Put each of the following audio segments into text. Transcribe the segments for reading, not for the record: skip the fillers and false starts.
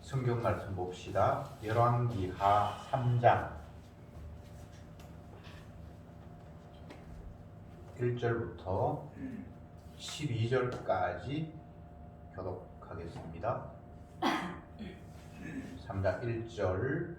성경 말씀 봅시다. 열왕기하 3장 1절부터 12절까지 교독하겠습니다. 3장 1절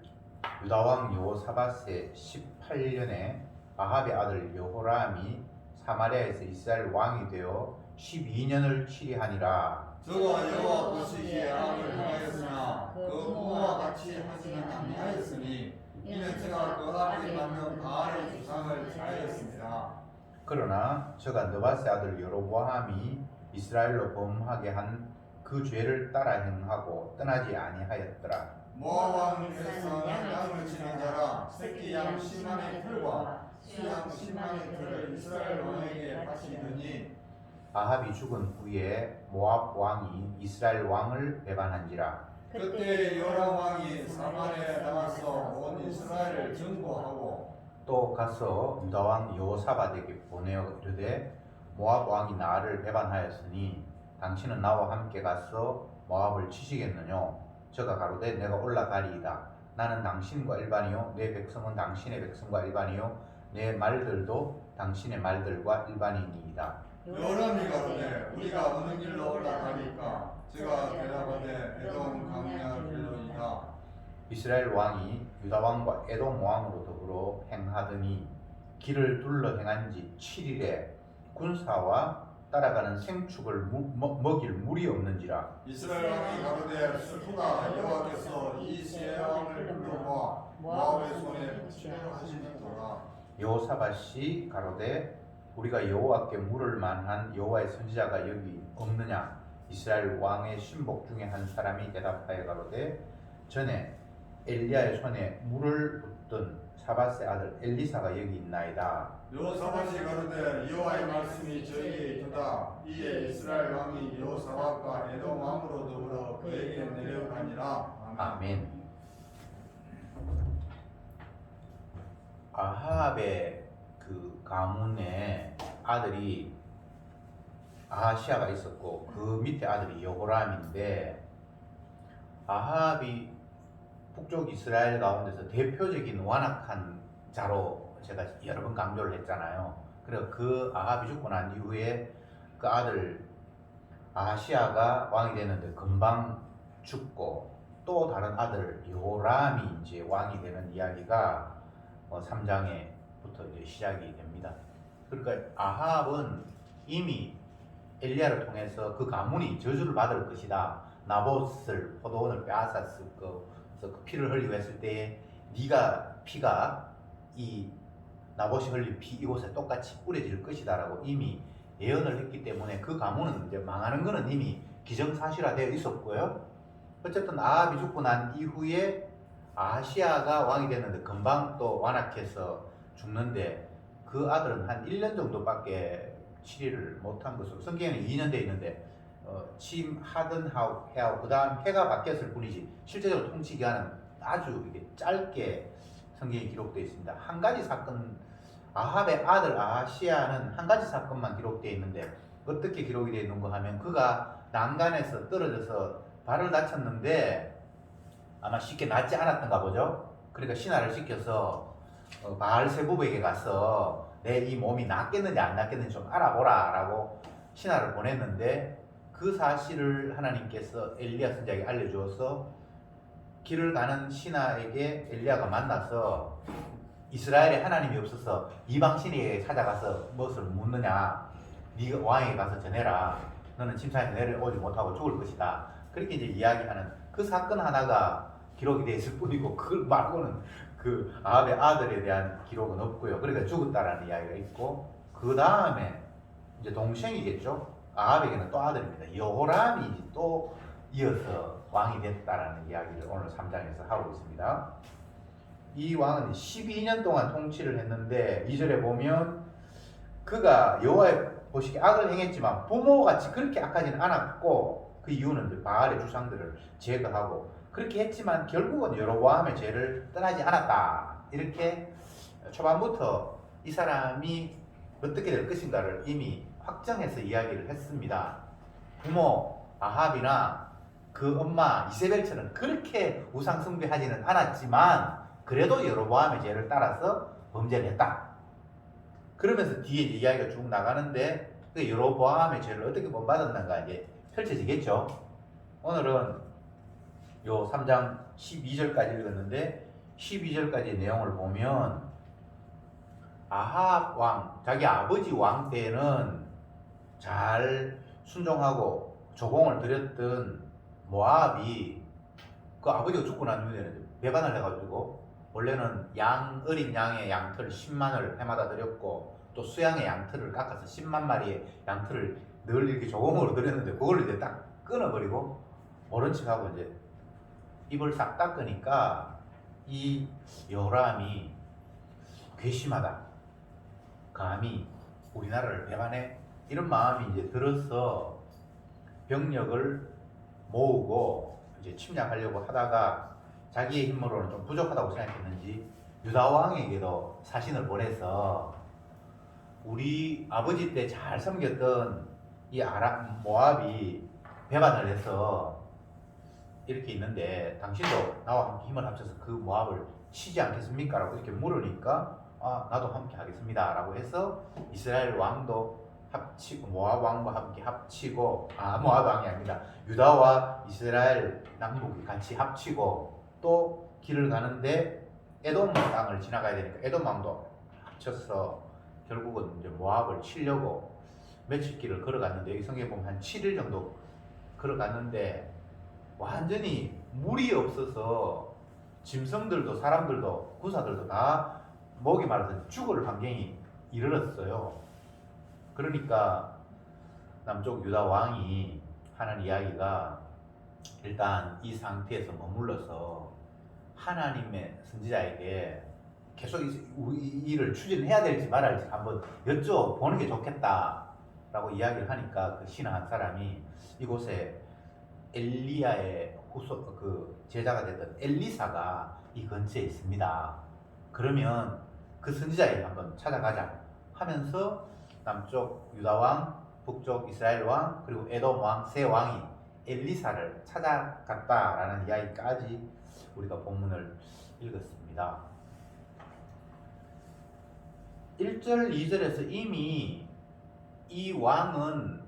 유다왕 여호사밧의 18년에 아합의 아들 여호람이 사마리아에서 이스라엘 왕이 되어 12년을 치리하니라. 저가 여호와 보시기에 악을 행하였으나 그 부모와 같이 하지는 아니하였으니 이는 저가 그 앞에 받는 바알의 주상을 자하였습니다. 그러나 저가 느밧의 아들 여로보암이 이스라엘로 범하게 한 그 죄를 따라 행하고 떠나지 아니하였더라. 모압 왕 에서는 양을 치는 자라 새끼 양 10만의 털과 수양 10만의 털을 이스라엘 왕에게 바치더니 아합이 죽은 후에 모압 왕이 이스라엘 왕을 배반한지라. 그때 요람 왕이 사마리아에 나가서 온 이스라엘을 정보하고 또 가서 유다 왕 여호사밧에게 보내어 이르되 모압 왕이 나를 배반하였으니 당신은 나와 함께 가서 모압을 치시겠느냐? 저가 가로되 내가 올라가리이다. 나는 당신과 일반이요 내 백성은 당신의 백성과 일반이요 내 말들도 당신의 말들과 일반이니이다. 요람이 가로되 우리가 어느 길로 올라가리까? 저가 대답하되 에돔 강야 길로이다. 이스라엘 왕이 유다 왕과 에돔 왕으로 더불어 행하더니 길을 둘러 행한 지 7일에 군사와 따라가는 생축을 먹일 물이 없는지라. 이스라엘 왕이 가로되 슬프다. 여호와께서 이 세 왕을 불러모아 모압의 손에 붙이려 하시는도다. 여호사밧이 가로되 우리가 여호와께 물을 만한 여호와의 선지자가 여기 없느냐? 이스라엘 왕의 신복 중에 한 사람이 대답하여 가로되 전에 엘리야의 손에 물을 붓던 사밧의 아들 엘리사가 여기 있나이다. 여호사밧이 가로되 여호와의 말씀이 저희에게 있도다. 이에 이스라엘 왕이 여호사밧과 에돔 왕으로 더불어 그에게 내려가니라. 아멘. 아합의 그 가문에 아들이 아하시아가 있었고 그 밑에 아들이 여호람인데 아합이 북쪽 이스라엘 가운데서 대표적인 완악한 자로 제가 여러 번 강조를 했잖아요. 그래서 그 아합이 죽고 난 이후에 그 아들 아하시아가 왕이 되는데 금방 죽고 또 다른 아들 여호람이 이제 왕이 되는 이야기가 3장에부터 이제 시작이 됩니다. 그러니까 아합은 이미 엘리야를 통해서 그 가문이 저주를 받을 것이다. 나봇을 포도원을 빼앗았을 거. 그 피를 흘리고 했을 때에 네가 피가 이 나봇이 흘린 피 이곳에 똑같이 뿌려질 것이다라고 이미 예언을 했기 때문에 그 가문은 이제 망하는 것은 이미 기정사실화되어 있었고요. 어쨌든 아합이 죽고 난 이후에 아하시아가 왕이 됐는데 금방 또 완악해서 죽는데 그 아들은 한 1년 정도밖에 치리를 못한 것으로 성경에는 2년 돼 있는데 취임하든 해하고 그 다음 해가 바뀌었을 뿐이지 실제적으로 통치 기간은 아주 이게 짧게 성경에 기록되어 있습니다. 한 가지 사건, 아합의 아들 아하시아는 한 가지 사건만 기록되어 있는데 어떻게 기록이 되어 있는 거 하면 그가 난간에서 떨어져서 발을 다쳤는데 아마 쉽게 낫지 않았던가 보죠. 그러니까 신하를 시켜서 바알세부에게 가서 내 이 몸이 낫겠는지 안 낫겠는지 좀 알아보라 라고 신하를 보냈는데 그 사실을 하나님께서 엘리야 선지자에게 알려주어서 길을 가는 신하에게 엘리야가 만나서 이스라엘에 하나님이 없어서 이방 신에게 찾아가서 무엇을 묻느냐, 네가 왕에게 가서 전해라. 너는 침상에서 내려오지 못하고 죽을 것이다. 그렇게 이제 이야기하는 그 사건 하나가 기록이 되어 있을 뿐이고 그 말고는 그 아합의 아들에 대한 기록은 없고요. 그러니까 죽었다라는 이야기가 있고 그 다음에 이제 동생이겠죠. 아합에게는 또 아들입니다. 여호람이 또 이어서 왕이 됐다라는 이야기를 오늘 3장에서 하고 있습니다. 이 왕은 12년 동안 통치를 했는데 2절에 보면 그가 여호와의 보시기에 악을 행했지만 부모같이 그렇게 악하지는 않았고 그 이유는 이제 바알의 주상들을 제거하고 그렇게 했지만 결국은 여로보암의 죄를 떠나지 않았다. 이렇게 초반부터 이 사람이 어떻게 될 것인가를 이미 확정해서 이야기를 했습니다. 부모 아합이나 그 엄마 이세벨처럼 그렇게 우상숭배하지는 않았지만 그래도 여로보암의 죄를 따라서 범죄를 했다. 그러면서 뒤에 이제 이야기가 쭉 나가는데 그 여로보암의 죄를 어떻게 본받았는가 이제 펼쳐지겠죠. 오늘은 요 3장 12절까지 읽었는데 12절까지 내용을 보면 아합 왕, 자기 아버지 왕 때는 잘 순종하고 조공을 드렸던 모압이 그 아버지가 죽고 난 후에는 배반을 해가지고 원래는 어린 양의 양털 10만을 해마다 드렸고 또 수양의 양털을 깎아서 10만 마리의 양털을 늘 이렇게 조공으로 드렸는데 그걸 이제 딱 끊어버리고 모른 척하고 이제 입을 싹 닦으니까 이 요람이 괘씸하다. 감히 우리나라를 배반해? 이런 마음이 이제 들어서 병력을 모으고 이제 침략하려고 하다가 자기의 힘으로는 좀 부족하다고 생각했는지 유다 왕에게도 사신을 보내서 우리 아버지 때 잘 섬겼던 이 모압이 배반을 해서 이렇게 있는데 당신도 나와 함께 힘을 합쳐서 그 모압을 치지 않겠습니까? 라고 이렇게 물으니까 나도 함께 하겠습니다 라고 해서 이스라엘 왕도 합치고 모압 왕과 함께 합치고 모압 왕이 아니라 유다와 이스라엘 남북이 같이 합치고 또 길을 가는데 에돔 땅을 지나가야 되니까 에돔 왕도 합쳐서 결국은 이제 모압을 치려고 며칠 길을 걸어갔는데 여기 성경에 보면 한 7일 정도 걸어갔는데 완전히 물이 없어서 짐승들도 사람들도 구사들도 다 목이 마르서 죽을 환경이 이르렀어요. 그러니까 남쪽 유다 왕이 하는 이야기가 일단 이 상태에서 머물러서 하나님의 선지자에게 계속 이 일을 추진해야 될지 말아야 할지 한번 여쭤보는 게 좋겠다라고 이야기를 하니까 그 신하 한 사람이 이곳에 엘리야의 그 제자가 됐던 엘리사가 이 근처에 있습니다. 그러면 그 선지자에게 한번 찾아가자 하면서 남쪽 유다 왕, 북쪽 이스라엘 왕, 그리고 에돔 왕 세 왕이 엘리사를 찾아갔다라는 이야기까지 우리가 본문을 읽었습니다. 1절, 2절에서 이미 이 왕은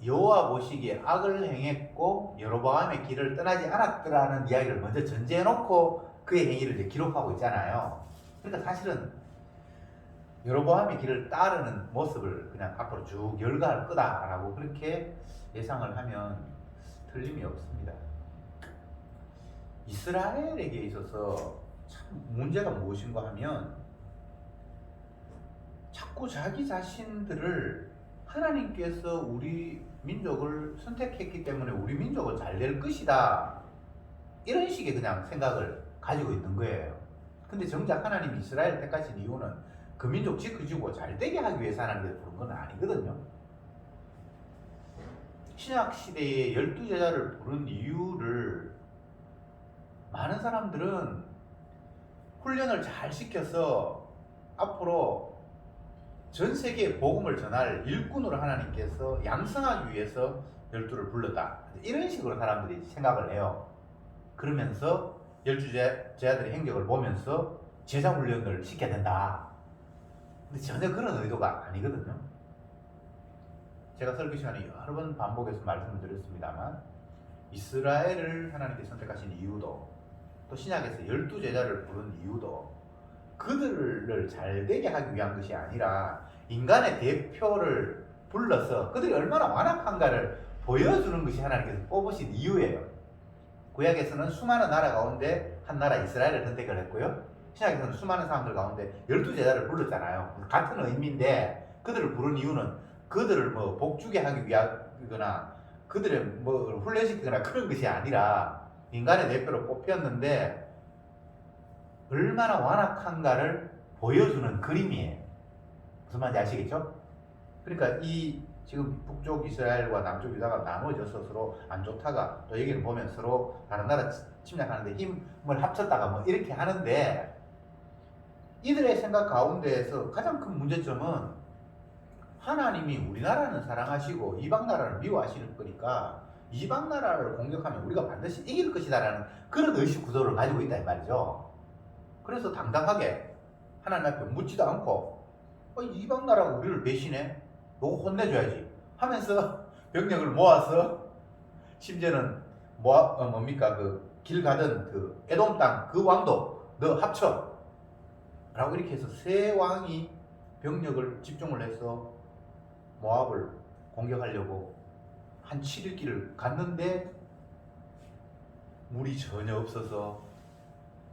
여호와 보시기에 악을 행했고 여로보암의 길을 떠나지 않았더라는 이야기를 먼저 전제해놓고 그의 행위를 이제 기록하고 있잖아요. 그러니까 사실은 여로보암의 길을 따르는 모습을 그냥 앞으로 쭉 열거할 거다라고 그렇게 예상을 하면 틀림이 없습니다. 이스라엘에게 있어서 참 문제가 무엇인가 하면 자꾸 자기 자신들을 하나님께서 우리 민족을 선택했기 때문에 우리 민족은 잘 될 것이다 이런 식의 그냥 생각을 가지고 있는 거예요. 근데 정작 하나님이 이스라엘 택하신 이유는 그 민족 지켜주고 잘 되게 하기 위해서 하나님께서 부른 건 아니거든요. 신약 시대에 12제자를 부른 이유를 많은 사람들은 훈련을 잘 시켜서 앞으로 전 세계에 복음을 전할 일꾼으로 하나님께서 양성하기 위해서 12를 불렀다 이런 식으로 사람들이 생각을 해요. 그러면서 12제자들의 행적을 보면서 제자 훈련을 시켜야 된다. 근데 전혀 그런 의도가 아니거든요. 제가 설교 시간에 여러 번 반복해서 말씀을 드렸습니다만 이스라엘을 하나님께 선택하신 이유도 또 신약에서 12제자를 부른 이유도 그들을 잘 되게 하기 위한 것이 아니라 인간의 대표를 불러서 그들이 얼마나 완악한가를 보여주는 것이 하나님께서 뽑으신 이유예요. 구약에서는 수많은 나라 가운데 한 나라 이스라엘을 선택을 했고요. 신약에서는 수많은 사람들 가운데 12제자를 불렀잖아요. 같은 의미인데 그들을 부른 이유는 그들을 뭐 복주게 하기 위하거나 그들의 뭐 훈련시키거나 그런 것이 아니라 인간의 대표로 뽑혔는데 얼마나 완악한가를 보여주는 그림이에요. 무슨 말인지 아시겠죠? 그러니까 이 지금 북쪽 이스라엘과 남쪽 유다가 나눠져서 서로 안 좋다가 또 여기를 보면 서로 다른 나라 침략하는데 힘을 합쳤다가 뭐 이렇게 하는데 이들의 생각 가운데에서 가장 큰 문제점은 하나님이 우리나라는 사랑하시고 이방 나라를 미워하시는 거니까 이방 나라를 공격하면 우리가 반드시 이길 것이다라는 그런 의식 구조를 가지고 있다 이 말이죠. 그래서 당당하게 하나님 앞에 묻지도 않고 이방 나라가 우리를 배신해? 너가 혼내줘야지 하면서 병력을 모아서 심지어는 뭡니까 그 길 가던 그 에돔 땅 그 왕도 너 합쳐 라고 이렇게 해서 세 왕이 병력을 집중을 해서 모압을 공격하려고 한 7일 길을 갔는데 물이 전혀 없어서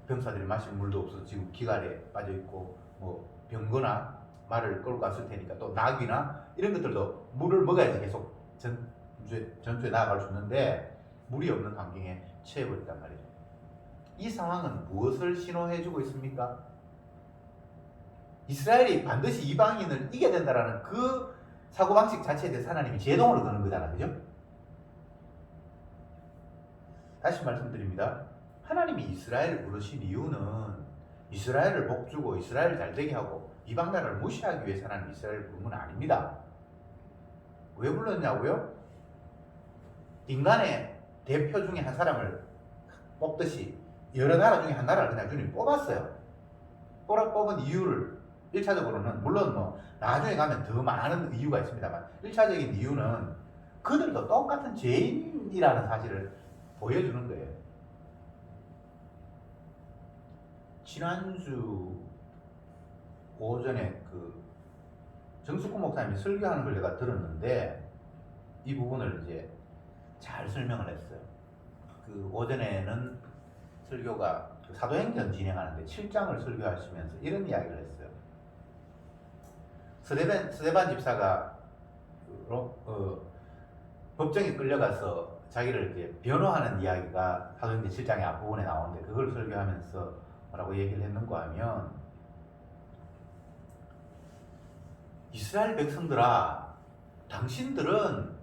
병사들이 마실 물도 없어서 지금 기갈에 빠져 있고 뭐 병거나 말을 끌고 갔을 테니까 또 나귀나 이런 것들도 물을 먹어야지 계속 전투에 나아갈 수 있는데 물이 없는 환경에 처해버렸단 말이죠. 이 상황은 무엇을 신호해주고 있습니까? 이스라엘이 반드시 이방인을 이겨야 된다라는 그 사고방식 자체에 대해서 하나님이 제동을 거는 거잖아요. 그죠? 다시 말씀드립니다. 하나님이 이스라엘을 부르신 이유는 이스라엘을 복주고 이스라엘을 잘되게 하고 이방 나라를 무시하기 위해서 하나님 이스라엘을 부른 건 아닙니다. 왜 불렀냐고요? 인간의 대표 중에 한 사람을 뽑듯이 여러 나라 중에 한 나라를 그냥 주님이 뽑았어요. 뽑은 이유를 1차적으로는 물론 뭐 나중에 가면 더 많은 이유가 있습니다만 1차적인 이유는 그들도 똑같은 죄인이라는 사실을 보여주는 거예요. 지난주 오전에 그 정숙구 목사님이 설교하는 걸 제가 들었는데 이 부분을 이제 잘 설명을 했어요. 그 오전에는 설교가 사도행전 진행하는데 7장을 설교하시면서 이런 이야기를 했어요. 스데반 집사가 법정에 끌려가서 자기를 이제 변호하는 이야기가 사도행전 7장의 앞부분에 나오는데 그걸 설교하면서 뭐라고 얘기를 했는가 하면 이스라엘 백성들아 당신들은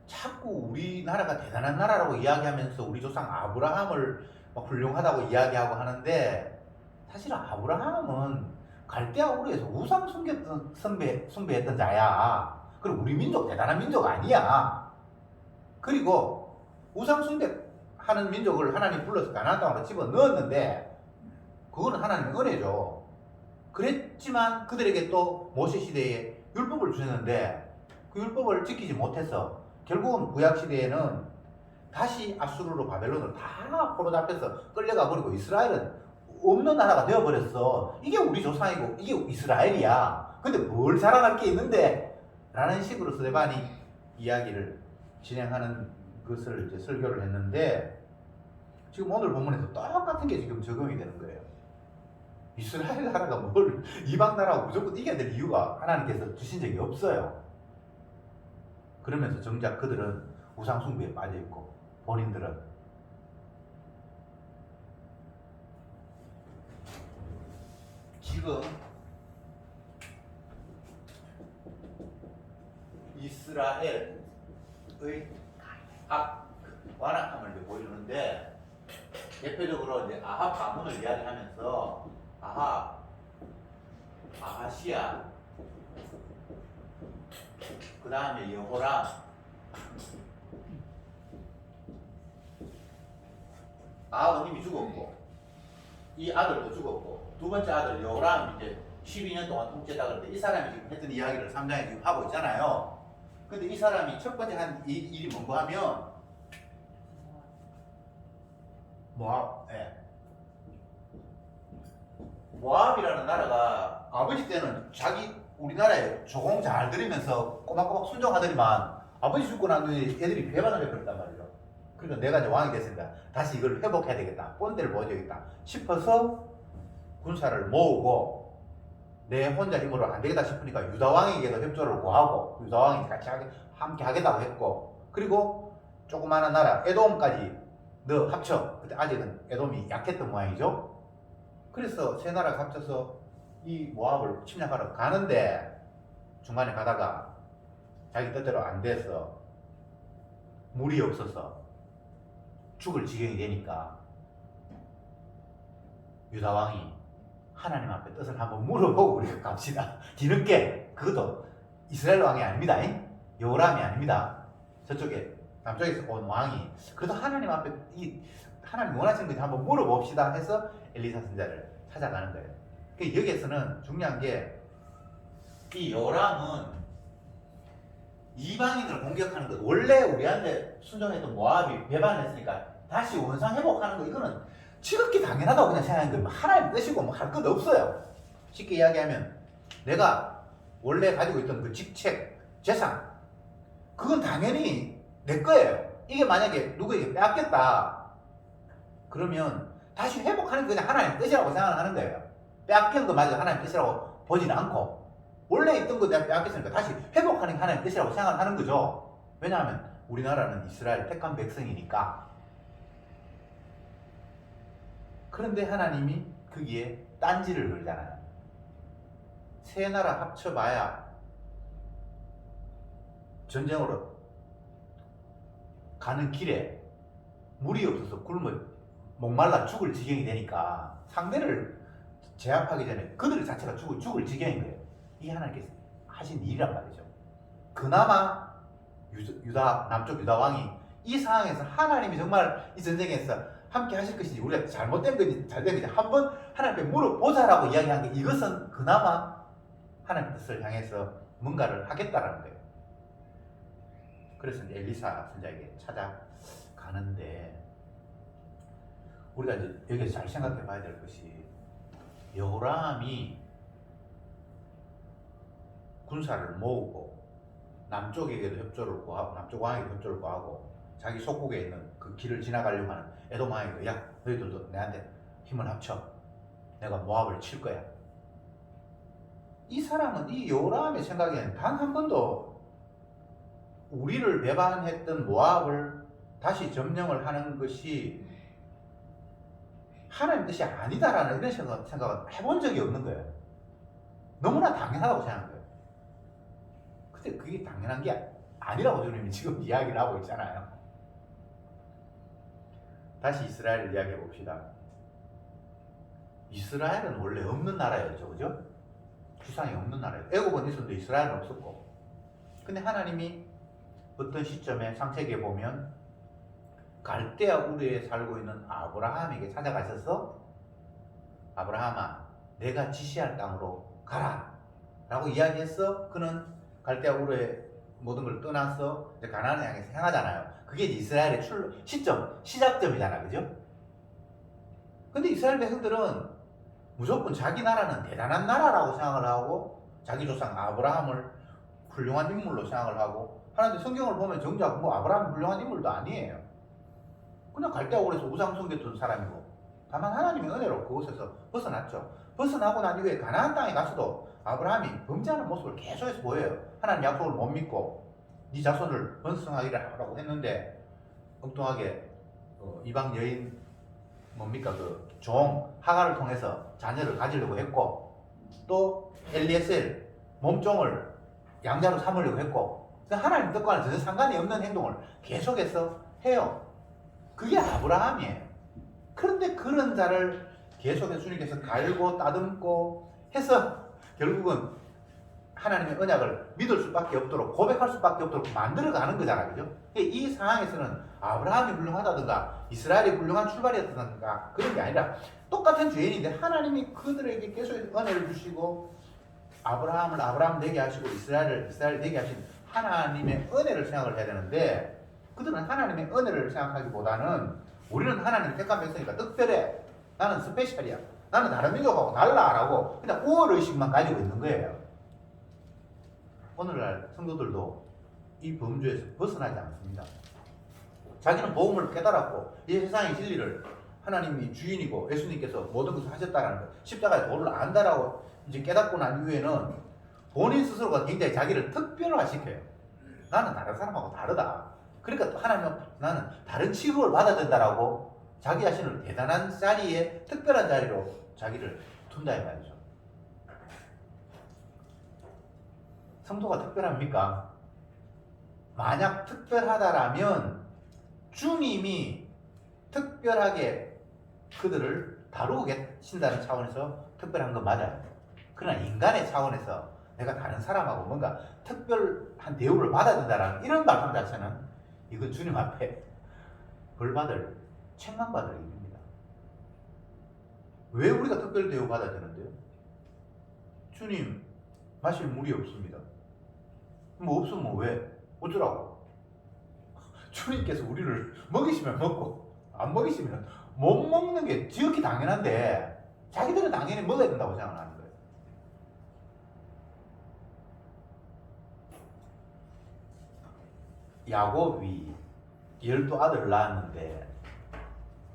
자꾸 우리나라가 대단한 나라라고 이야기하면서 우리 조상 아브라함을 막 훌륭하다고 이야기하고 하는데 사실 아브라함은 갈대아 우르에서 우상 숭배했던 자야. 그리고 우리 민족 대단한 민족 아니야. 그리고 우상 숭배하는 민족을 하나님 불러서 가나안 땅으로 집어 넣었는데 그거는 하나님의 은혜죠. 그랬지만 그들에게 또 모세 시대에 율법을 주셨는데 그 율법을 지키지 못해서 결국은 구약 시대에는 다시 아수르로 바벨론으로 다 포로 잡혀서 끌려가 버리고 이스라엘은 없는 나라가 되어버렸어. 이게 우리 조상이고 이게 이스라엘이야. 근데 뭘 자랑할 게 있는데? 라는 식으로 스데반이 이야기를 진행하는 것을 이제 설교를 했는데 지금 오늘 본문에서 똑같은 게 지금 적용이 되는 거예요. 이스라엘 나라가 뭘 이방 나라하고 무조건 이겨야 될 이유가 하나님께서 주신 적이 없어요. 그러면서 정작 그들은 우상 숭배에 빠져 있고 본인들은 지금 이스라엘의 완악함을 보여주는데 대표적으로 이제 아합 가문을 이야기하면서 아하시야, 그 다음에 여호람, 아합은 이미 죽었고 이 아들도 죽었고 두 번째 아들 여호람 이제 12년 동안 통치했다 그러는데 이 사람이 지금 했던 이야기를 3장에 지금 하고 있잖아요. 근데 이 사람이 첫 번째 한 일이 뭔가 하면 모압, 모압이라는 나라가 아버지 때는 자기 우리나라에 조공 잘 들이면서 꼬박꼬박 순종하더니만 아버지 죽고 난 뒤에 애들이 배반을 해버렸단 말이죠. 그러니까 내가 이제 왕이 됐으니까 다시 이걸 회복해야 되겠다, 본때를 보여줘야겠다 싶어서 군사를 모으고 내 혼자 힘으로 안 되겠다 싶으니까 유다 왕에게도 협조를 구하고 유다 왕이 같이 함께 하겠다고 했고 그리고 조그마한 나라 에돔까지 너 합쳐. 그때 아직은 에돔이 약했던 모양이죠. 그래서 세 나라가 합쳐서 이 모압을 침략하러 가는데 중간에 가다가 자기 뜻대로 안 돼서 물이 없어서 죽을 지경이 되니까 유다 왕이 하나님 앞에 뜻을 한번 물어보고 우리가 갑시다. 뒤늦게 그것도 이스라엘 왕이 아닙니다. 여호람이 아닙니다. 저쪽에 남쪽에서 온 왕이 그래도 하나님 앞에 이 하나님 원하시는 건지 한번 물어봅시다 해서 엘리사 선자를 찾아가는 거예요. 여기에서는 중요한 게 이 요람은 이방인을 공격하는 것, 원래 우리한테 순종했던 모압이 배반했으니까 다시 원상 회복하는 거, 이거는 지극히 당연하다고 그냥 생각하는 거예요. 하나님 뜻이고 뭐 할 것 없어요. 쉽게 이야기하면 내가 원래 가지고 있던 그 직책, 재산, 그건 당연히 내 거예요. 이게 만약에 누구에게 빼앗겼다 그러면 다시 회복하는 게 그냥 하나님 뜻이라고 생각을 하는 거예요. 빼앗긴 거마저 하나님 뜻이라고 보지는 않고 원래 있던 거 내가 빼앗겼으니까 다시 회복하는 게 하나님 뜻이라고 생각을 하는 거죠. 왜냐하면 우리나라는 이스라엘 택한 백성이니까. 그런데 하나님이 거기에 딴지를 걸잖아요. 세 나라 합쳐봐야 전쟁으로 가는 길에 물이 없어서 굶어 목말라 죽을 지경이 되니까 상대를 제압하기 전에 그들 자체가 죽을 지경인 거예요. 이게 하나님께서 하신 일이란 말이죠. 그나마 유다 남쪽 유다 왕이 이 상황에서 하나님이 정말 이 전쟁에서 함께 하실 것인지 우리가 잘못된 건지 잘된 건지 한번 하나님께 물어보자라고 이야기한 게 이것은 그나마 하나님 뜻을 향해서 뭔가를 하겠다라는 거예요. 그래서 엘리사 선자에게 찾아가는데 우리가 이제 여기서 잘 생각해 봐야 될 것이 여호람이 군사를 모으고 남쪽에게도 협조를 구하고 남쪽 왕에게도 협조를 구하고 자기 속국에 있는 그 길을 지나가려고 하는 에돔 왕에게 야 너희들도 내한테 힘을 합쳐 내가 모압을 칠 거야. 이 사람은 이 여호람의 생각에는 단 한 번도 우리를 배반했던 모압을 다시 점령을 하는 것이 하나님 뜻이 아니다라는 이런 생각을 해본 적이 없는 거예요. 너무나 당연하다고 생각한 거예요. 근데 그게 당연한 게 아니라고 주님이 지금 이야기를 하고 있잖아요. 다시 이스라엘을 이야기해 봅시다. 이스라엘은 원래 없는 나라였죠, 그죠? 주상이 없는 나라예요. 애굽은 있었는데 이스라엘은 없었고. 근데 하나님이 어떤 시점에 창세기에 보면 갈대아 우르에 살고 있는 아브라함에게 찾아가셔서 아브라함아 내가 지시할 땅으로 가라 라고 이야기해서 그는 갈대아 우르의 모든 걸 떠나서 이제 가나안을 향해서 향하잖아요. 그게 이스라엘의 시작점이잖아, 그죠? 근데 이스라엘 백성들은 무조건 자기 나라는 대단한 나라라고 생각을 하고 자기 조상 아브라함을 훌륭한 인물로 생각을 하고 하나님 성경을 보면 정작 뭐 아브라함이 훌륭한 인물도 아니에요. 그냥 갈대아 우르에서 우상 숭배했던 사람이고 다만 하나님의 은혜로 그곳에서 벗어났죠. 벗어나고 난 이후에 가나안 땅에 가서도 아브라함이 범죄하는 모습을 계속해서 보여요. 하나님 약속을 못 믿고 네 자손을 번성하리라고 했는데 엉뚱하게 이방 여인 뭡니까 그 종 하가를 통해서 자녀를 가지려고 했고 또 엘리에셀 몸종을 양자로 삼으려고 했고 하나님 뜻과는 전혀 상관이 없는 행동을 계속해서 해요. 그게 아브라함이에요. 그런데 그런 자를 계속해서 주님께서 갈고 따듬고 해서 결국은 하나님의 언약을 믿을 수밖에 없도록 고백할 수밖에 없도록 만들어가는 거잖아요. 그죠? 이 상황에서는 아브라함이 훌륭하다든가 이스라엘이 훌륭한 출발이었다든가 그런 게 아니라 똑같은 죄인인데 하나님이 그들에게 계속 은혜를 주시고 아브라함을 아브라함 되게 하시고 이스라엘을 이스라엘 되게 하신 하나님의 은혜를 생각을 해야 되는데 그들은 하나님의 은혜를 생각하기보다는 우리는 하나님 택한 백성이니까 특별해. 나는 스페셜이야. 나는 다른 민족하고 달라라고 그냥 우월의식만 가지고 있는 거예요. 오늘날 성도들도 이 범주에서 벗어나지 않습니다. 자기는 복음을 깨달았고 이 세상의 진리를 하나님이 주인이고 예수님께서 모든 것을 하셨다는 것, 십자가의 도를 안다라고 이제 깨닫고 난 이후에는 본인 스스로가 굉장히 자기를 특별화시켜요. 나는 다른 사람하고 다르다. 그러니까 또 하나님은 나는 다른 취급을 받아야 된다라고 자기 자신을 대단한 자리에 특별한 자리로 자기를 둔다 이 말이죠. 성도가 특별합니까? 만약 특별하다라면 주님이 특별하게 그들을 다루고 계신다는 차원에서 특별한 건 맞아요. 그러나 인간의 차원에서 내가 다른 사람하고 뭔가 특별한 대우를 받아야 된다는 이런 말씀 자체는 이건 주님 앞에 벌받을, 책망받을 일입니다. 왜 우리가 특별 대우 받아야 되는데요? 주님 마실 물이 없습니다. 뭐 없으면 왜? 어쩌라고? 주님께서 우리를 먹이시면 먹고 안 먹이시면 못 먹는 게 지극히 당연한데 자기들은 당연히 먹어야 된다고 생각하는 거예요. 야곱이 12아들을 낳았는데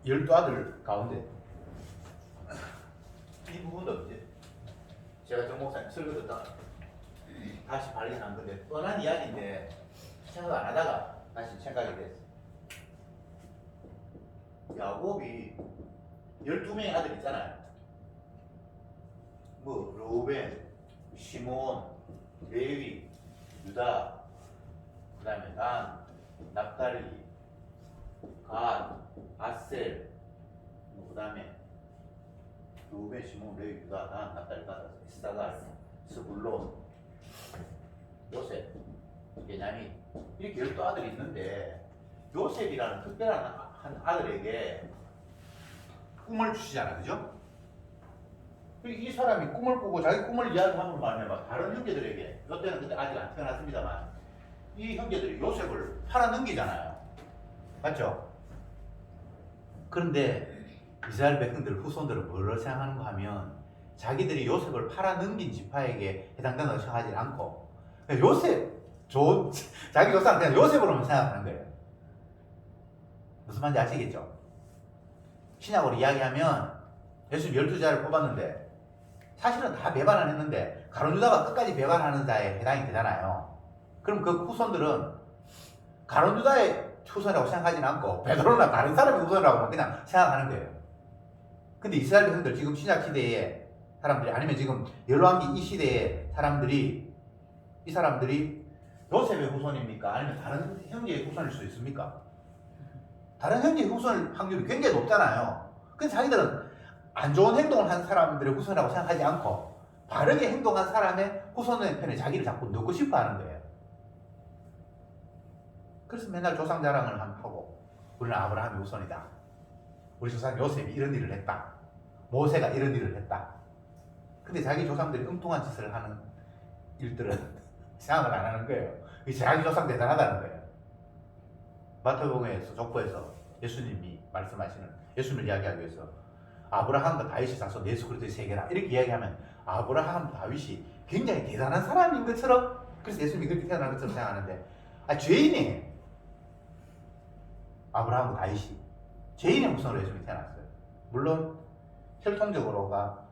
12아들 가운데 이 부분도 이제 제가 정 목사님 설교 듣다가 다시 발견한 건데 뻔한 이야기인데 생각 안 하다가 다시 생각이 됐어요. 야곱이 12명의 아들 있잖아요. 뭐 르우벤, 시몬, 레위, 유다, 그 다음에 단, 납달리, 갓, 아셀, 그 다음에 르우벤, 시몬, 레위, 유다, 단, 납달리, 갓, 이사갈, 스불론, 요셉, 베냐민 이렇게 12아들이 있는데 요셉이라는 특별한 한 아들에게 꿈을 주시잖아요. 그죠? 이 사람이 꿈을 꾸고 자기 꿈을 이야기함으로 말하면 다른 형제들에게, 이때는 그때 아직 안 태어났습니다만 이 형제들이 요셉을 팔아넘기잖아요. 맞죠? 그런데 이스라엘 백성들 후손들은 뭐를 생각하는가 하면 자기들이 요셉을 팔아넘긴 지파에게 해당된다고 생각하지 않고 요셉 자기 조상 그냥 요셉으로만 생각하는 거예요. 무슨 말인지 아시겠죠? 신약으로 이야기하면 예수님 12자를 뽑았는데 사실은 다 배반 안 했는데 가룟 유다가 끝까지 배반하는 자에 해당이 되잖아요. 그럼 그 후손들은 가룟 유다의 후손이라고 생각하지는 않고 베드로나 다른 사람의 후손이라고 그냥 생각하는 거예요. 근데 이스라엘 백성들 지금 신약 시대에 사람들이 아니면 지금 열왕기 이 시대의 사람들이 이 사람들이 요셉의 후손입니까? 아니면 다른 형제의 후손일 수 있습니까? 다른 형제의 후손일 확률이 굉장히 높잖아요. 근데 자기들은 안 좋은 행동을 한 사람들의 후손이라고 생각하지 않고 바르게 행동한 사람의 후손의 편에 자기를 자꾸 넣고 싶어 하는 거예요. 그래서 맨날 조상 자랑을 하고 우리는 아브라함의 후손이다. 우리 조상 요셉이 이런 일을 했다. 모세가 이런 일을 했다. 근데 자기 조상들이 엉뚱한 짓을 하는 일들은 생각을 안 하는 거예요. 자기 조상 대단하다는 거예요. 마태복음에서 족보에서 예수님이 말씀하시는 예수님을 이야기하기 위해서 아브라함과 다윗이 자손 예수 그리스도의 세계라 이렇게 이야기하면 아브라함, 다윗이 굉장히 대단한 사람인 것처럼 그래서 예수님이 그렇게 태어난 것처럼 생각하는데 죄인이 아브라함과 다윗이 죄인의 후손으로 예수님이 태어났어요. 물론 혈통적으로가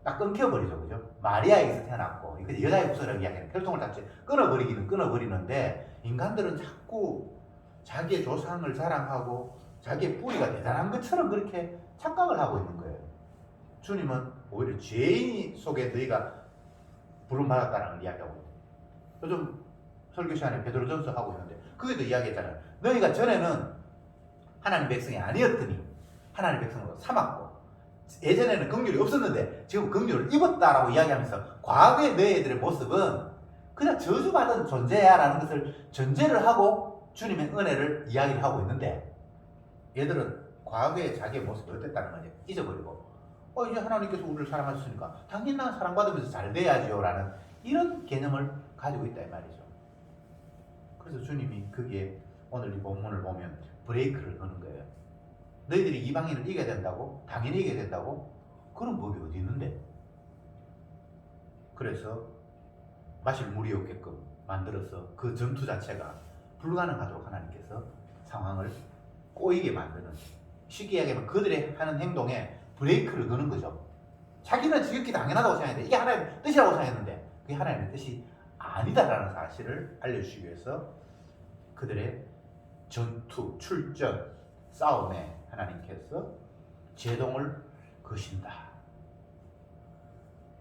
딱 끊겨버리죠. 그죠? 마리아에게서 태어났고 여자의 후손이라고 이야기하는 혈통을 자체 끊어버리기는 끊어버리는데 인간들은 자꾸 자기의 조상을 자랑하고 자기의 뿌리가 대단한 것처럼 그렇게 착각을 하고 있는 거예요. 주님은 오히려 죄인 속에 너희가 부름받았다는 걸 이야기하고 있어요. 요즘 설교 시간에 베드로전서 하고 있는데 거기도 이야기했잖아요. 너희가 전에는 하나님 백성이 아니었더니 하나님 백성으로 삼았고 예전에는 긍휼이 없었는데 지금 긍휼을 입었다라고 이야기하면서 과거의 너희들의 모습은 그냥 저주받은 존재야 라는 것을 전제를 하고 주님의 은혜를 이야기를 하고 있는데 얘들은 과거의 자기의 모습이 어땠다는 걸 잊어버리고 이제 하나님께서 우리를 사랑하셨으니까 당연히 난 사랑받으면서 잘 돼야지요 라는 이런 개념을 가지고 있다 이 말이죠. 그래서 주님이 거기에 오늘 이 본문을 보면 브레이크를 거는 거예요. 너희들이 이방인을 이겨야 된다고? 당연히 이겨야 된다고? 그런 법이 어디 있는데? 그래서 마실 물이 없게끔 만들어서 그 전투 자체가 불가능하도록 하나님께서 상황을 꼬이게 만드는, 쉽게 이야기하면 그들의 하는 행동에 브레이크를 거는 거죠. 자기는 지극히 당연하다고 생각했는데 이게 하나님의 뜻이라고 생각했는데 그게 하나님의 뜻이 아니다라는 사실을 알려주시기 위해서 그들의 전투, 출전, 싸움에 하나님께서 제동을 거신다.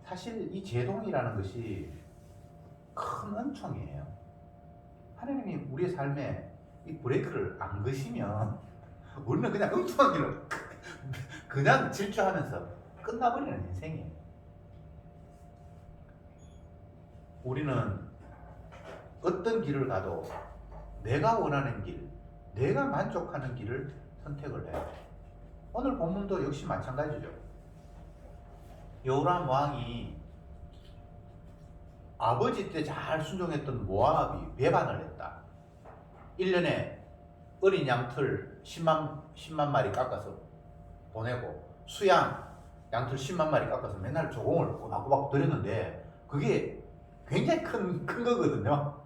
사실 이 제동이라는 것이 큰 은총이에요. 하나님이 우리의 삶에 이 브레이크를 안 거시면 우리는 그냥 엉뚱한 길로 그냥 질주하면서 끝나버리는 인생이에요. 우리는 어떤 길을 가도 내가 원하는 길, 내가 만족하는 길을 선택을 해야 돼. 오늘 본문도 역시 마찬가지죠. 여호람 왕이 아버지 때 잘 순종했던 모압이 배반을 했다. 1년에 어린 양털 10만 마리 깎아서 보내고 수양 양털 10만 마리 깎아서 맨날 조공을 꼬박꼬박 드렸는데 그게 굉장히 큰 거거든요.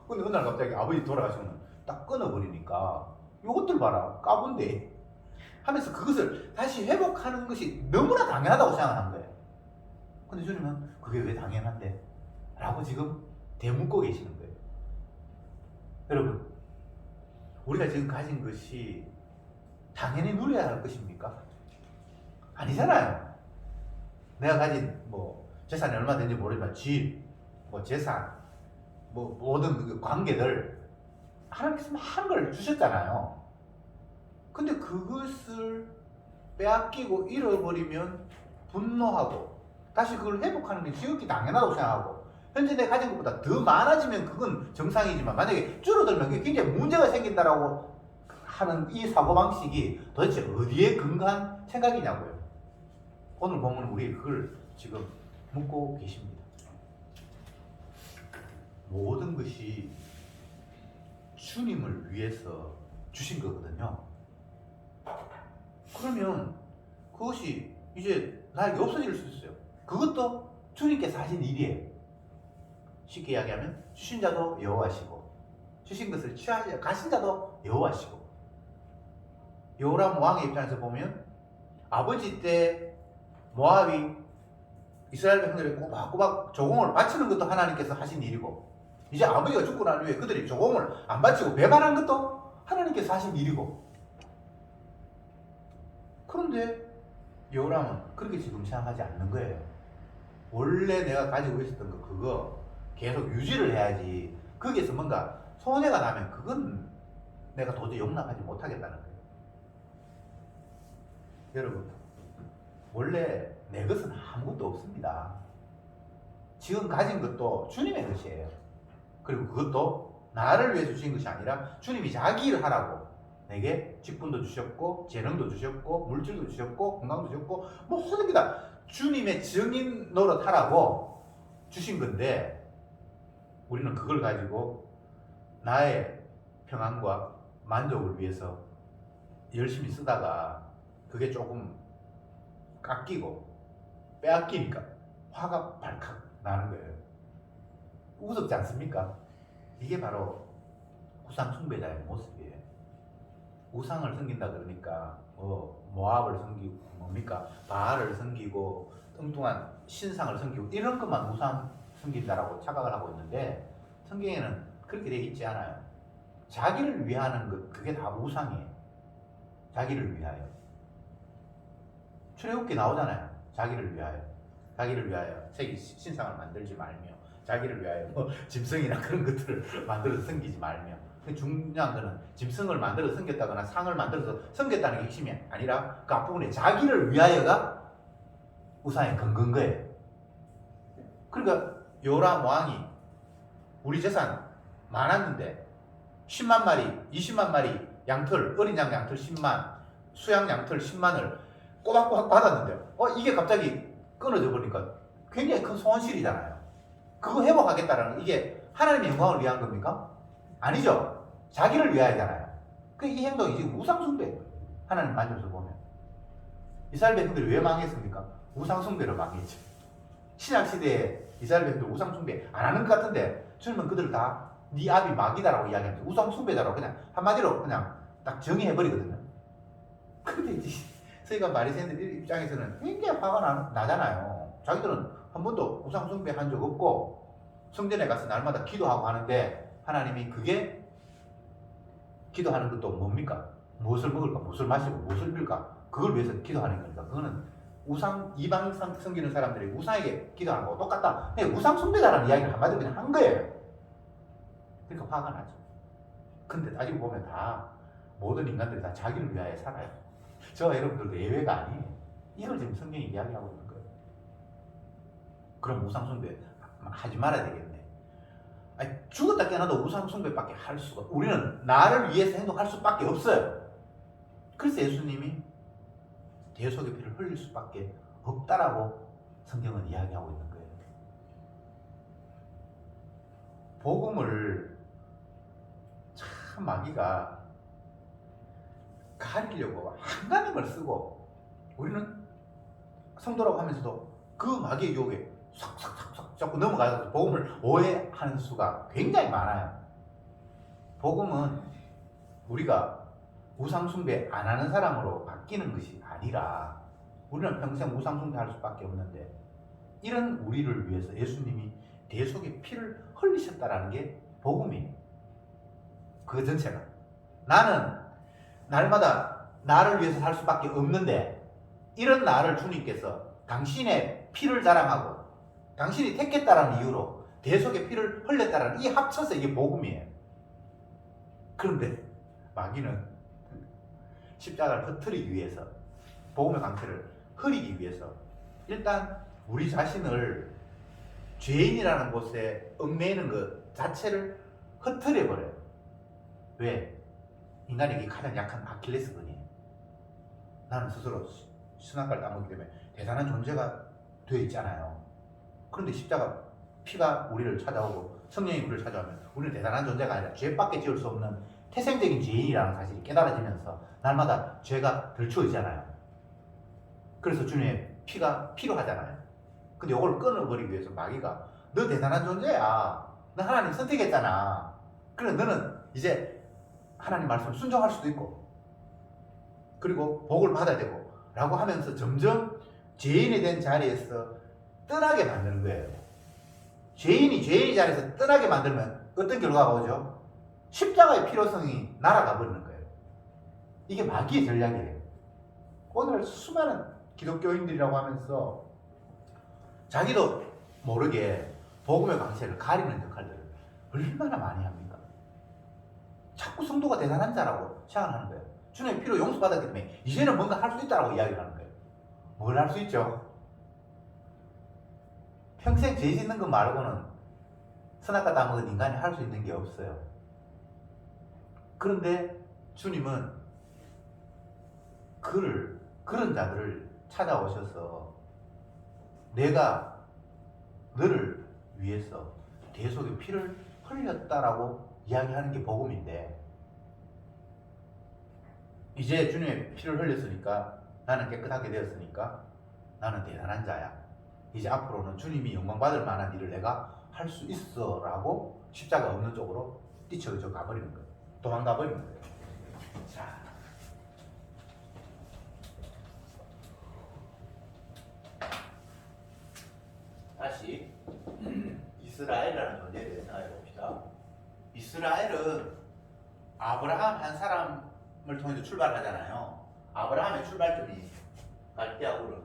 근데 어느 날 갑자기 아버지 돌아가시면 딱 끊어버리니까 이것들 봐라 까본데 하면서 그것을 다시 회복하는 것이 너무나 당연하다고 생각하는 거예요. 근데 주님은 그게 왜 당연한데? 라고 지금 대묻고 계시는 거예요. 여러분, 우리가 지금 가진 것이 당연히 누려야 할 것입니까? 아니잖아요. 내가 가진 뭐 재산이 얼마 되는지 모르지만 집, 뭐 재산, 뭐 모든 그 관계들 하나님께서 많은 걸 주셨잖아요. 근데 그것을 빼앗기고 잃어버리면 분노하고 다시 그걸 회복하는 게 지극히 당연하다고 생각하고 현재 내 가진 것보다 더 많아지면 그건 정상이지만 만약에 줄어들면 그게 굉장히 문제가 생긴다라고 하는 이 사고방식이 도대체 어디에 근거한 생각이냐고요. 오늘 보면 우리 그걸 지금 묻고 계십니다. 모든 것이 주님을 위해서 주신 거거든요. 그러면 그것이 이제 나에게 없어질 수 있어요. 그것도 주님께서 하신 일이에요. 쉽게 이야기하면 주신 자도 여호와시고 주신 것을 취하지 가신 자도 여호와시고. 여호람 왕의 입장에서 보면 아버지 때 모압이 이스라엘 백성들이 꼬박꼬박 조공을 바치는 것도 하나님께서 하신 일이고 이제 아버지가 죽고 난 후에 그들이 조공을 안 바치고 배반한 것도 하나님께서 하신 일이고. 그런데 여호람은 그렇게 지금 생각하지 않는 거예요. 원래 내가 가지고 있었던 거 그거 계속 유지를 해야지. 거기에서 뭔가 손해가 나면 그건 내가 도저히 용납하지 못하겠다는 거예요. 여러분, 원래 내 것은 아무것도 없습니다. 지금 가진 것도 주님의 것이에요. 그리고 그것도 나를 위해서 주신 것이 아니라 주님이 자기 일을 하라고 내게 직분도 주셨고 재능도 주셨고 물질도 주셨고 건강도 주셨고 모든 게 다 주님의 증인 노릇하라고 주신 건데 우리는 그걸 가지고 나의 평안과 만족을 위해서 열심히 쓰다가 그게 조금 깎이고 빼앗기니까 화가 발칵 나는 거예요. 우습지 않습니까? 이게 바로 우상 숭배자의 모습이에요. 우상을 섬긴다 그러니까 모압을 섬기고 뭡니까? 바알을 섬기고 뚱뚱한 신상을 섬기고 이런 것만 우상 섬긴다라고 착각을 하고 있는데 성경에는 그렇게 되어 있지 않아요. 자기를 위하는 것 그게 다 우상이에요. 자기를 위하여. 출애굽기 나오잖아요. 자기를 위하여. 자기를 위하여 새기 신상을 만들지 말며 자기를 위하여 뭐 짐승이나 그런 것들을 만들어서 섬기지 말며. 중요한 거는 짐승을 만들어서 섬겼다거나 상을 만들어서 섬겼다는 게 핵심이 아니라 그 앞부분에 자기를 위하여가 우상의 근거인 거예요. 그러니까 요람 왕이 우리 재산 많았는데 10만 마리, 20만 마리 양털, 어린 양 양털 10만, 수양 양털 10만을 꼬박꼬박 받았는데 이게 갑자기 끊어져 버리니까 굉장히 큰 손실이잖아요. 그거 회복하겠다라는 이게 하나님의 영광을 위한 겁니까? 아니죠. 자기를 위하여잖아요. 이 행동이 지금 우상숭배. 하나님 말씀에서 보면 이스라엘 백성들이 왜 망했습니까? 우상숭배로 망했죠. 신약시대에 이스라엘 백성들 우상숭배 안 하는 것 같은데 주님은 그들을 다 네 아비 마귀다라고 이야기합니다. 우상숭배자라고 그냥 한마디로 그냥 딱 정의해버리거든요. 그런데 저희가 바리새인들 입장에서는 굉장히 화가 나잖아요. 자기들은 한 번도 우상숭배 한 적 없고 성전에 가서 날마다 기도하고 하는데 하나님이 그게 기도하는 것도 뭡니까? 무엇을 먹을까? 무엇을 마시고 무엇을 빌까? 그걸 위해서 기도하는 거니까 그거는 이방 섬기는 사람들이 우상에게 기도하는 거하고 똑같다. 그냥 우상 숭배자라는 이야기를 한마디로 그냥 한 거예요. 그러니까 화가 나죠. 근데 따지고 보면 다 모든 인간들이 다 자기를 위하여 살아요. 저와 여러분들도 예외가 아니에요. 이걸 지금 성경이 이야기하고 있는 거예요. 그럼 우상 숭배 하지 말아야 되겠네. 아니, 죽었다 깨어나도 우상 숭배밖에 할 수가, 우리는 나를 위해서 행동할 수밖에 없어요. 그래서 예수님이 대속의 피를 흘릴 수밖에 없다라고 성경은 이야기하고 있는 거예요. 복음을 참 마귀가 가리려고 한가림을 쓰고, 우리는 성도라고 하면서도 그 마귀의 유혹에 싹싹싹싹 자꾸 넘어가서 복음을 오해하는 수가 굉장히 많아요. 복음은 우리가 우상숭배 안 하는 사람으로 바뀌는 것이 아니라, 우리는 평생 우상숭배 할 수밖에 없는데, 이런 우리를 위해서 예수님이 대속의 피를 흘리셨다라는 게 복음이에요. 그 전체가. 나는 날마다 나를 위해서 살 수밖에 없는데, 이런 나를 주님께서 당신의 피를 자랑하고 당신이 택했다라는 이유로 대속의 피를 흘렸다라는, 이 합쳐서 이게 복음이에요. 그런데 마귀는 십자가를 흩트리기 위해서, 복음의 강태를 흐리기 위해서 일단 우리 자신을 죄인이라는 곳에 얽매이는 것 자체를 흩트려 버려요. 왜? 인간에게 가장 약한 아킬레스건이에요. 나는 스스로 신앙과를 따먹기 때문에 대단한 존재가 되어 있잖아요. 그런데 십자가 피가 우리를 찾아오고 성령이 우리를 찾아오면 우리는 대단한 존재가 아니라 죄밖에 지을 수 없는 태생적인 죄인이라는 사실이 깨달아지면서 날마다 죄가 덜추어지잖아요. 그래서 주님의 피가 필요하잖아요. 근데 이걸 끊어버리기 위해서 마귀가, 너 대단한 존재야, 너 하나님 선택했잖아, 그래 너는 이제 하나님 말씀을 순종할 수도 있고 그리고 복을 받아야 되고 라고 하면서 점점 죄인이 된 자리에서 떠나게 만드는 거예요. 죄인이 자리에서 떠나게 만들면 어떤 결과가 오죠? 십자가의 필요성이 날아가 버리는 거예요. 이게 마귀의 전략이에요. 오늘 수많은 기독교인들이라고 하면서 자기도 모르게 복음의 광채를 가리는 역할들을 얼마나 많이 합니까? 자꾸 성도가 대단한 자라고 생각하는 거예요. 주님의 피로 용서받았기 때문에 이제는 뭔가 할 수 있다라고 이야기를 하는 거예요. 뭘 할 수 있죠? 평생 죄 짓는 것 말고는 선악과 따먹은 인간이 할 수 있는 게 없어요. 그런데 주님은 그런 자들을 찾아오셔서 내가 너를 위해서 대속의 피를 흘렸다라고 이야기하는 게 복음인데, 이제 주님의 피를 흘렸으니까, 나는 깨끗하게 되었으니까 나는 대단한 자야, 이제 앞으로는 주님이 영광 받을 만한 일을 내가 할 수 있어 라고 십자가 없는 쪽으로 뛰쳐져 가버리는 거예요. 도망가 버리는 거예요. 자, 다시 이스라엘이라는 존재에 대해서 생각해 봅시다. 이스라엘은 아브라함 한 사람을 통해서 출발하잖아요. 아브라함의 출발점이 갈대아 우르.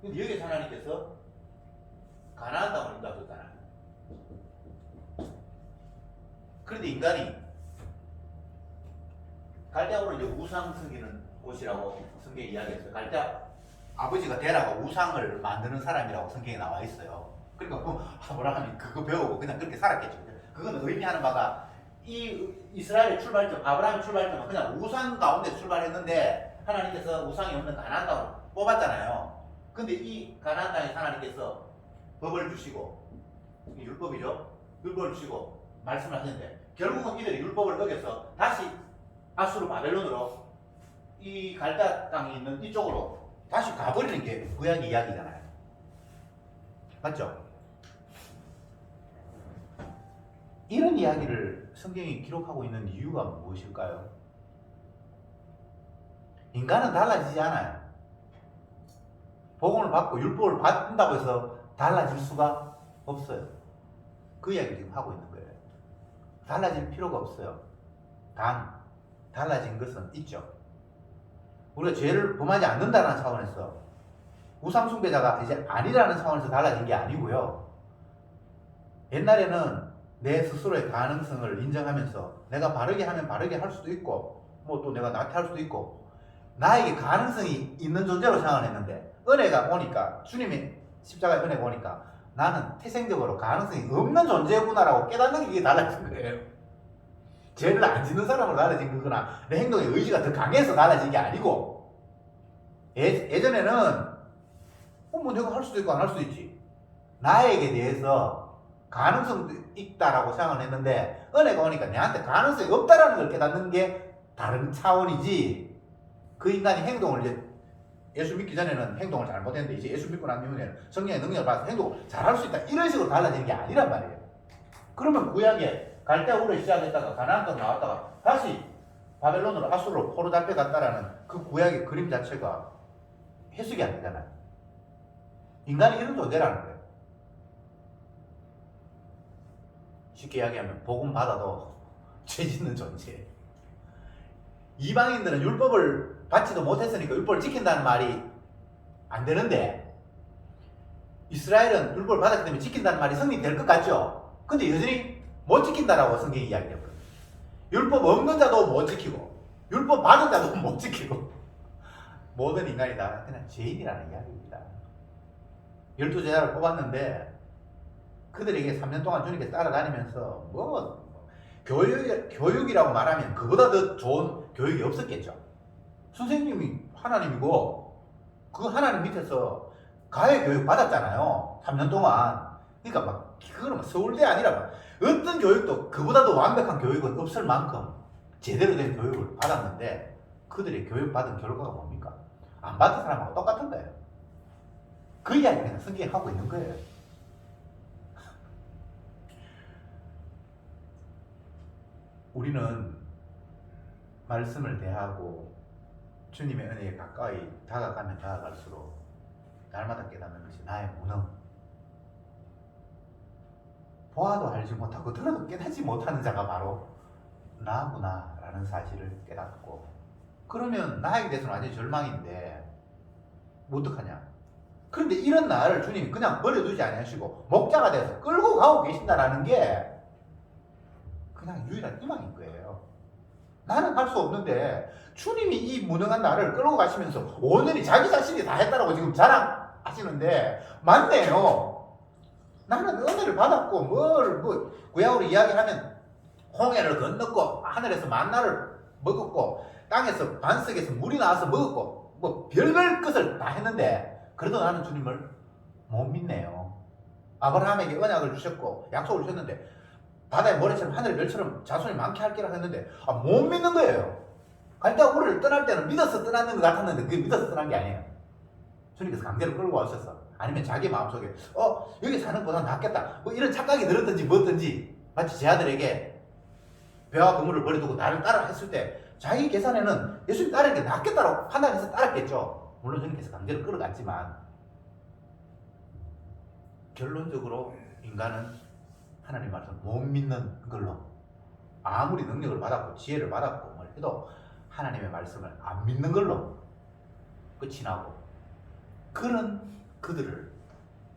근데 여기서 하나님께서 가나안 땅을 인도하셨잖아요. 그런데 인간이 갈대아 우르는 이제 우상 섬기는 곳이라고 성경에 이야기했어요. 갈대아 아버지가 데라가 우상을 만드는 사람이라고 성경에 나와 있어요. 그러니까 아브라함이 그거 배우고 그냥 그렇게 살았겠죠. 그건 의미하는 바가, 이 이스라엘의 출발점, 아브라함의 출발점은 그냥 우상 가운데 출발했는데 하나님께서 우상이 없는 가나안 땅을 뽑았잖아요. 근데 이 가나안 땅에 하나님께서 법을 주시고, 율법이죠. 율법을 주시고 말씀을 하시는데 결국은 이들이 율법을 어겨서 다시 아수르 바벨론으로 이 갈대아 땅에 있는 이쪽으로 다시 가버리는 게 구약의 이야기잖아요. 맞죠? 이런 이야기를 성경이 기록하고 있는 이유가 무엇일까요? 인간은 달라지지 않아요. 복음을 받고 율법을 받는다고 해서 달라질 수가 없어요. 그 이야기를 지금 하고 있는 거예요. 달라질 필요가 없어요. 단, 달라진 것은 있죠. 우리가 죄를 범하지 않는다는 차원에서, 우상숭배자가 이제 아니라는 차원에서 달라진 게 아니고요. 옛날에는 내 스스로의 가능성을 인정하면서 내가 바르게 하면 바르게 할 수도 있고, 뭐 또 내가 나태할 수도 있고, 나에게 가능성이 있는 존재로 생각을 했는데, 은혜가 오니까, 주님이 십자가의 은혜가 오니까 나는 태생적으로 가능성이 없는 존재구나라고 깨닫는 게 이게 달라진 거예요. 죄를 안 짓는 사람으로 달라진 거거나 내 행동의 의지가 더 강해서 달라진 게 아니고 예전에는 뭐 내가 할 수도 있고 안 할 수도 있지. 나에게 대해서 가능성도 있다라고 생각을 했는데 은혜가 오니까 내한테 가능성이 없다라는 걸 깨닫는 게 다른 차원이지. 그 인간이 행동을 이제 예수 믿기 전에는 행동을 잘못했는데 이제 예수 믿고 난 이후에는 성령의 능력을 받아서 행동을 잘할 수 있다. 이런 식으로 달라지는 게 아니란 말이에요. 그러면 구약에 갈대아우르 시작했다가 가나안 땅 나왔다가 다시 바벨론으로 아수르로 포로 잡혀갔다라는 그 구약의 그림 자체가 해석이 안 되잖아요. 인간이 이런 존재라는 거예요. 쉽게 이야기하면 복음 받아도 죄 짓는 존재. 이방인들은 율법을 받지도 못했으니까 율법을 지킨다는 말이 안 되는데 이스라엘은 율법을 받았기 때문에 지킨다는 말이 성립될 것 같죠? 근데 여전히 못 지킨다라고 성경이 이야기해요. 율법 없는 자도 못 지키고 율법 받은 자도 못 지키고 모든 인간이 다 그냥 죄인이라는 이야기입니다. 12제자를 뽑았는데 그들에게 3년 동안 주님께서 따라다니면서 교육이라고 말하면 그보다 더 좋은 교육이 없었겠죠. 선생님이 하나님이고 그 하나님 밑에서 가해 교육 받았잖아요. 3년 동안. 그러니까 막 그거는 서울대 아니라 막 어떤 교육도 그보다 더 완벽한 교육은 없을 만큼 제대로 된 교육을 받았는데 그들이 교육받은 결과가 뭡니까? 안 받은 사람하고 똑같은 거예요. 그 이야기를 그냥 성경에 하고 있는 거예요. 우리는 말씀을 대하고 주님의 은혜에 가까이 다가가면 다가갈수록 날마다 깨닫는 것이 나의 무능. 보아도 알지 못하고 들어도 깨닫지 못하는 자가 바로 나구나라는 사실을 깨닫고 그러면 나에게 대해서는 완전히 절망인데 뭐 어떡하냐. 그런데 이런 나를 주님이 그냥 버려두지 아니하시고 목자가 돼서 끌고 가고 계신다라는 게 그냥 유일한 희망인 거예요. 나는 할 수 없는데 주님이 이 무능한 나를 끌고 가시면서 온전히 자기 자신이 다 했다라고 지금 자랑하시는데 맞네요. 나는 은혜를 받았고 구약으로 이야기하면 홍해를 건넜고 하늘에서 만나를 먹었고 땅에서 반석에서 물이 나와서 먹었고 뭐 별별 것을 다 했는데 그래도 나는 주님을 못 믿네요. 아브라함에게 언약을 주셨고 약속을 주셨는데 바다의 모래처럼 하늘의 별처럼 자손이 많게 할 거라고 했는데 못 믿는 거예요. 갈대아우르를 떠날 때는 믿어서 떠났는 것 같았는데 그게 믿어서 떠난 게 아니에요. 주님께서 강제로 끌고 와주셨어. 아니면 자기 마음속에 여기 사는 것보다 낫겠다 뭐 이런 착각이 들었든지 뭐든지 마치 제 아들에게 배와 그물을 버려두고 나를 따라 했을 때 자기 계산에는 예수님 따르는 게 낫겠다라고 판단해서 따랐겠죠. 물론 주님께서 강제로 끌어갔지만 결론적으로 인간은 하나님 말씀 못 믿는 걸로 아무리 능력을 받았고 지혜를 받았고 뭘 해도 하나님의 말씀을 안 믿는 걸로 끝이 나고 그런 그들을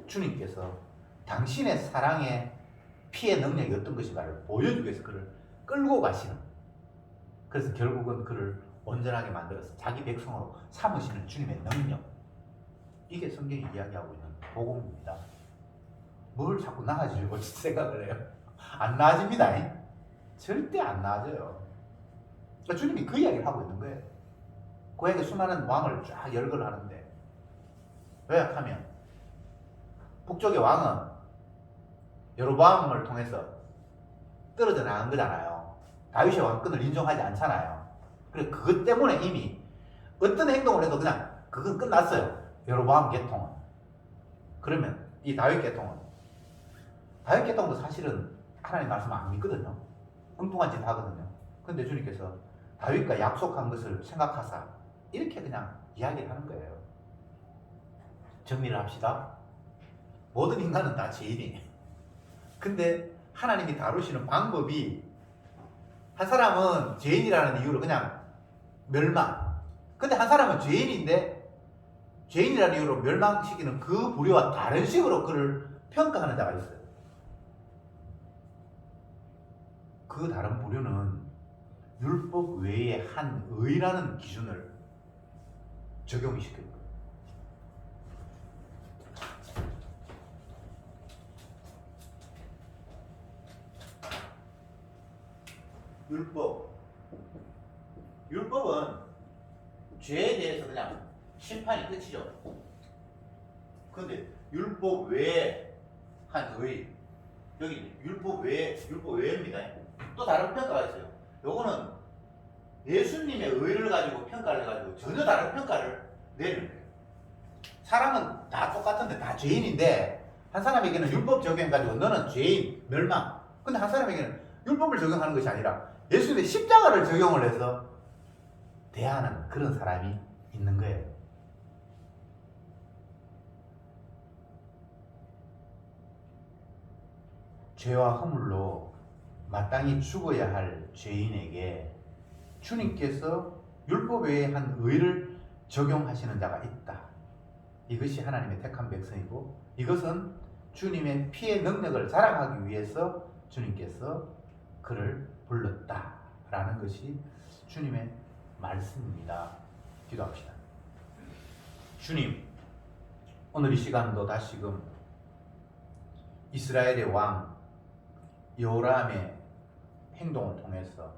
주님께서 당신의 사랑의 피의 능력이 어떤 것인가를 보여주기 위해서 그를 끌고 가시는 그래서 결국은 그를 온전하게 만들어서 자기 백성으로 삼으시는 주님의 능력 이게 성경이 이야기하고 있는 복음입니다. 뭘 자꾸 나아지려고 생각을 해요. 안 나아집니다. 절대 안 나아져요. 그러니까 주님이 그 이야기를 하고 있는 거예요. 구약의 수많은 왕을 쫙 열거를 하는데 요약하면 북쪽의 왕은 여로보암을 통해서 떨어져 나간 거잖아요. 다윗의 왕권을 인정하지 않잖아요. 그래서 그것 때문에 이미 어떤 행동을 해도 그냥 그건 끝났어요. 여로보암 계통은. 그러면 이 다윗 계통은 다윗 계통도 사실은 하나님 말씀 안 믿거든요. 엉뚱한 짓 하거든요. 근데 주님께서 다윗과 약속한 것을 생각하사 이렇게 그냥 이야기를 하는 거예요. 정리를 합시다. 모든 인간은 다 죄인이에요. 근데 하나님이 다루시는 방법이 한 사람은 죄인이라는 이유로 그냥 멸망. 근데 한 사람은 죄인인데 죄인이라는 이유로 멸망시키는 그 부류와 다른 식으로 그를 평가하는 자가 있어요. 그 다른 부류는 율법 외에 한 의라는 기준을 적용시키는 거예요. 율법은 죄에 대해서 그냥 심판이 끝이죠. 그런데 율법 외에 한 의, 여기 율법 외입니다. 또 다른 평가가 있어요. 요거는 예수님의 의를 가지고 평가를 해가지고 전혀 다른 평가를 내리는 거예요. 사람은 다 똑같은데 다 죄인인데 한 사람에게는 율법 적용해가지고 너는 죄인, 멸망. 근데 한 사람에게는 율법을 적용하는 것이 아니라 예수님의 십자가를 적용을 해서 대하는 그런 사람이 있는 거예요. 죄와 허물로 마땅히 죽어야 할 죄인에게 주님께서 율법 외에 한 의를 적용하시는 자가 있다. 이것이 하나님의 택한 백성이고 이것은 주님의 피의 능력을 자랑하기 위해서 주님께서 그를 불렀다라는 것이 주님의 말씀입니다. 기도합시다. 주님, 오늘 이 시간도 다시금 이스라엘의 왕 여호람의 행동을 통해서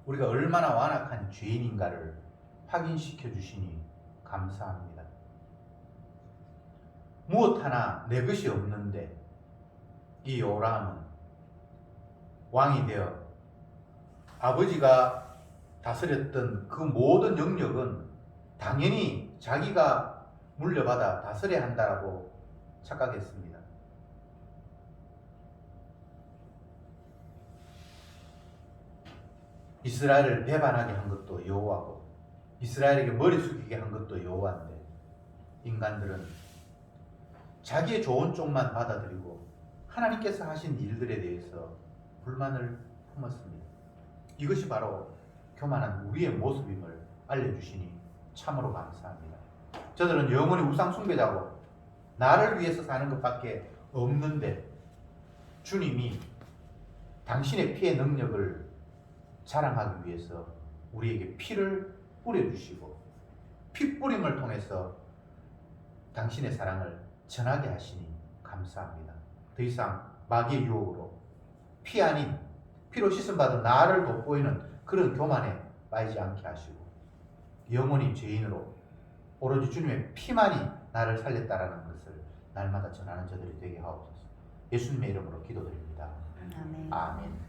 우리가 얼마나 완악한 죄인인가를 확인시켜 주시니 감사합니다. 무엇 하나 내 것이 없는데 이 여호람은 왕이 되어 아버지가 다스렸던 그 모든 영역은 당연히 자기가 물려받아 다스려야 한다고 착각했습니다. 이스라엘을 배반하게 한 것도 여호와고 이스라엘에게 머리 숙이게 한 것도 여호와인데 인간들은 자기의 좋은 쪽만 받아들이고 하나님께서 하신 일들에 대해서 불만을 품었습니다. 이것이 바로 교만한 우리의 모습임을 알려주시니 참으로 감사합니다. 저들은 영원히 우상 숭배자고 나를 위해서 사는 것밖에 없는데 주님이 당신의 피의 능력을 자랑하기 위해서 우리에게 피를 뿌려주시고 피 뿌림을 통해서 당신의 사랑을 전하게 하시니 감사합니다. 더 이상 마귀의 유혹으로 피 아닌 피로 씻음받은 나를 돋보이는 그런 교만에 빠지지 않게 하시고 영원히 죄인으로 오로지 주님의 피만이 나를 살렸다라는 것을 날마다 전하는 저들이 되게 하옵소서. 예수님의 이름으로 기도드립니다. 아멘. 아멘.